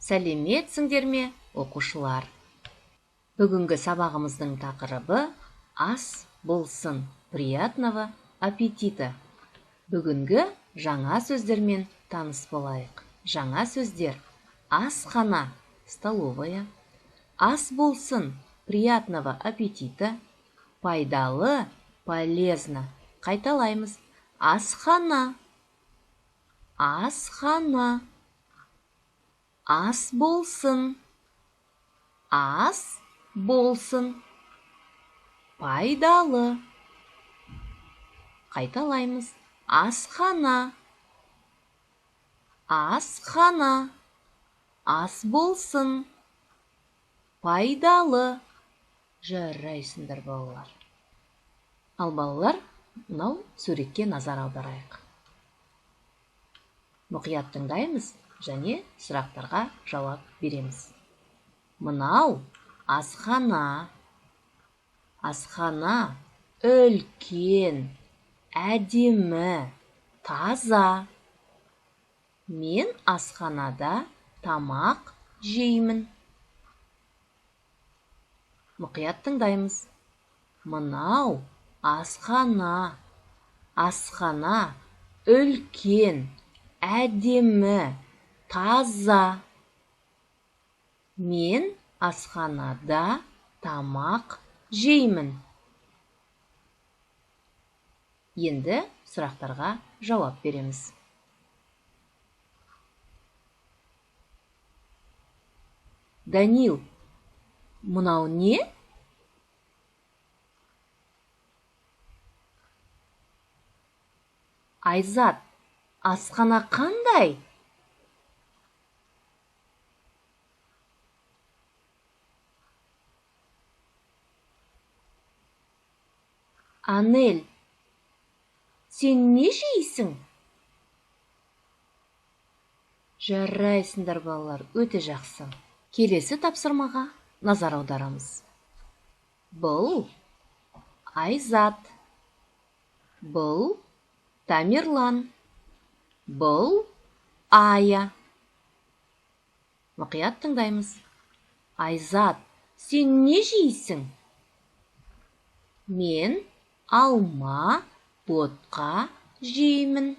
Сәлеметсіңдер ме, оқушылар? Бүгінгі сабағымыздың тақырыбы ас болсын. Приятного аппетита. Бүгінгі жаңа сөздермен таныс болайық. Жаңа сөздер: асхана, столовая; ас болсын, приятного аппетита; пайдалы, полезно. Қайталаймыз: асхана, асхана; ас болсын, ас болсын; пайдалы. Қайталаймыз: асхана, асхана; ас болсын, пайдалы. Жарайсыңдар, балалар. Ал балалар, мынау суретке назар аударайық. Мұқият тыңдаймыз және сұрақтарға жауап береміз. Мынау асхана. Асхана үлкен, әдемі, таза. Мен асханада тамақ жеймін. Мұқият тыңдаймыз. Мынау асхана. Асхана үлкен, әдемі, таза. Мен асханада тамақ жеймін. Енді сұрақтарға жауап береміз. Данил, мынау не? Айзат, асхана қандай? Анель, сен не жейсің? Жарайсыңдар, балалар, өте жақсы. Келесі тапсырмаға назар аударамыз. Бұл Айзат. Бұл Тамерлан. Бұл Ая. Мұқият тыңдаймыз. Айзат, сен не жейсің? Мен алма, ботқа жеймін.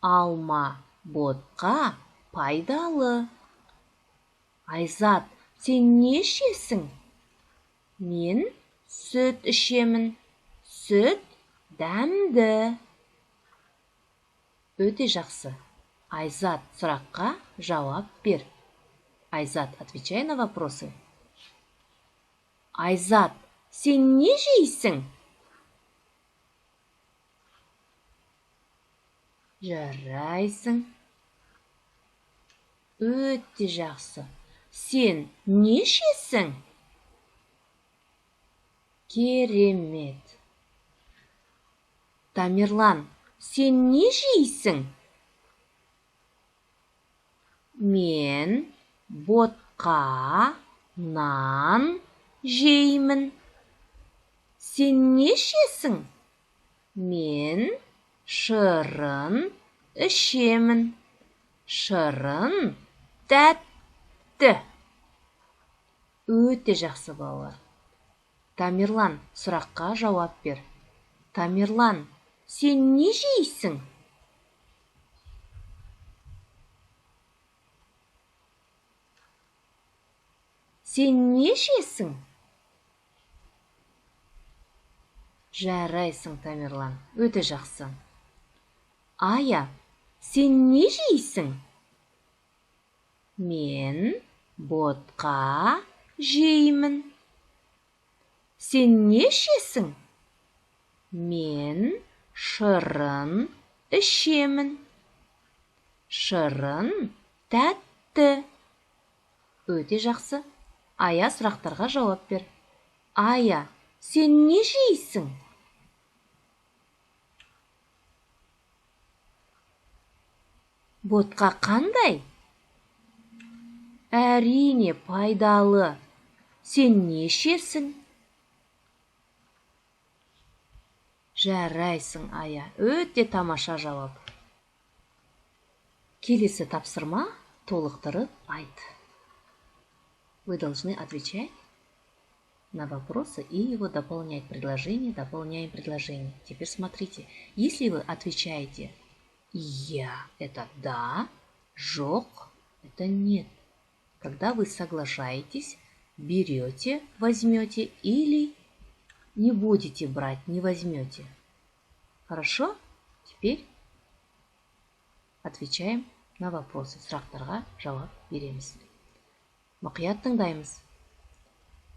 Алма, ботқа пайдалы. Айзат, сен не ішесің? Мен сүт ішемін. Сүт дәмді. Өте жақсы. Айзат, сұраққа жауап бер. Айзат, отвечай на вопросы. Айзат, сен не жейсің? Жарайсың. Өте жақсы. Сен не ішесің? Керемет. Тамерлан, сен не жейсің? Мен ботқа, нан жеймін. Сен не ішесің? Мен шырын ішемін. Шырын тәтті. Өте жақсы, балалар. Тамерлан, сұраққа жауап бер. Тамерлан, сен не жейсің? Сен не жейсің? Жарайсың, Тамерлан, өте жақсы. Ая, сен не жейсің? Мен ботқа жеймін. Сен не ішесің? Мен шырын ішемін. Шырын тәтті. Өте жақсы. Ая, сұрақтарға жауап бер. Ая, сен не жейсің? Ботқа қандай? Әрине, пайдалы. Сен не ішесің? Жарайсың, Ая. Өте тамаша жауап. Келесі тапсырма толықтырып айт. Вы должны отвечать на вопросы и его дополнять. Предложение, дополняем предложение. Теперь смотрите, если вы отвечаете «я» – это «да», «жоқ» – это «нет». Когда вы соглашаетесь, берете, возьмете или не будете брать, не возьмете. Хорошо? Теперь отвечаем на вопросы. Сұрақтарға жауап береміз. Мұқият тыңдаймыз.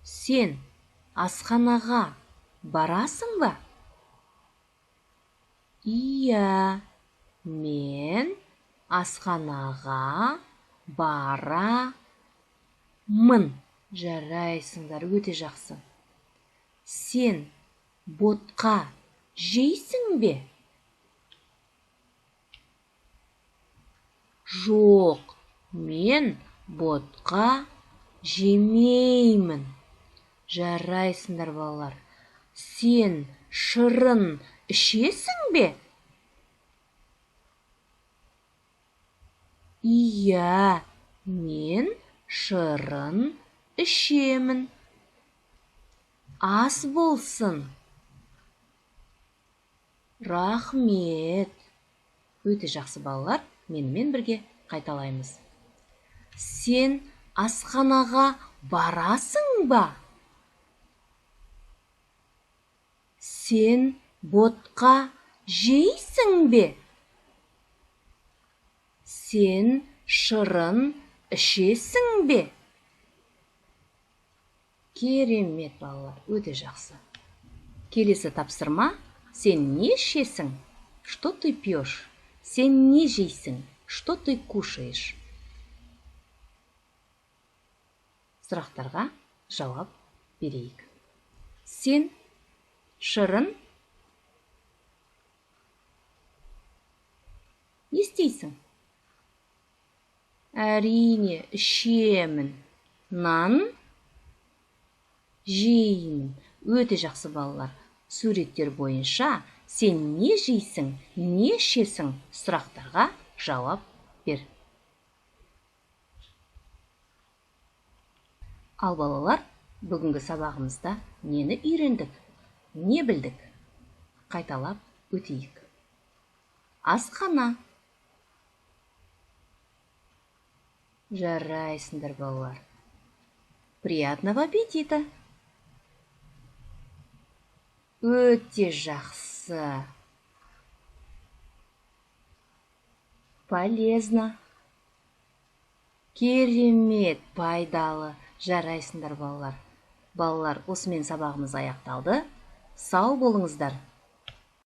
Сен асханаға барасың ба? Иә, мен асханаға барамын. Жарайсыңдар, өте жақсы. Сен ботқа жейсің бе? Жоқ, мен ботқа жемеймін. Жарайсыңдар, балалар. Сен шырын ішесің бе? Иә, мен шырын ішемін. Ас болсын. Рахмет. Өте жақсы, балалар. Менімен бірге қайталаймыз. Сен асханаға барасың ба? Сен ботқа жейсің бе? Сен шырын ішесің бе? Керемет, балалар, өте жақсы. Келесі тапсырма. Сен не ішесің? Что ты пьешь? Сен не жейсің? Что ты кушаешь? Сұрақтарға жауап берейік. Сен шырын не істейсің? Әрине, ішемін. Нан жеймін. Өте жақсы, балалар. Суреттер бойынша сен не жейсің, не ішесің? Сұрақтарға жауап бер. Ал балалар, бүгінгі сабағымызда нені үйрендік? Не білдік? Қайталап өтейік. Асхана. Жарайсыңдар, балалар. Приятного аппетита. Өте жақсы. Полезно. Керемет, пайдалы. Жарайсыңдар, балалар. Балалар, осымен сабағымыз аяқталды. Сау болыңыздар.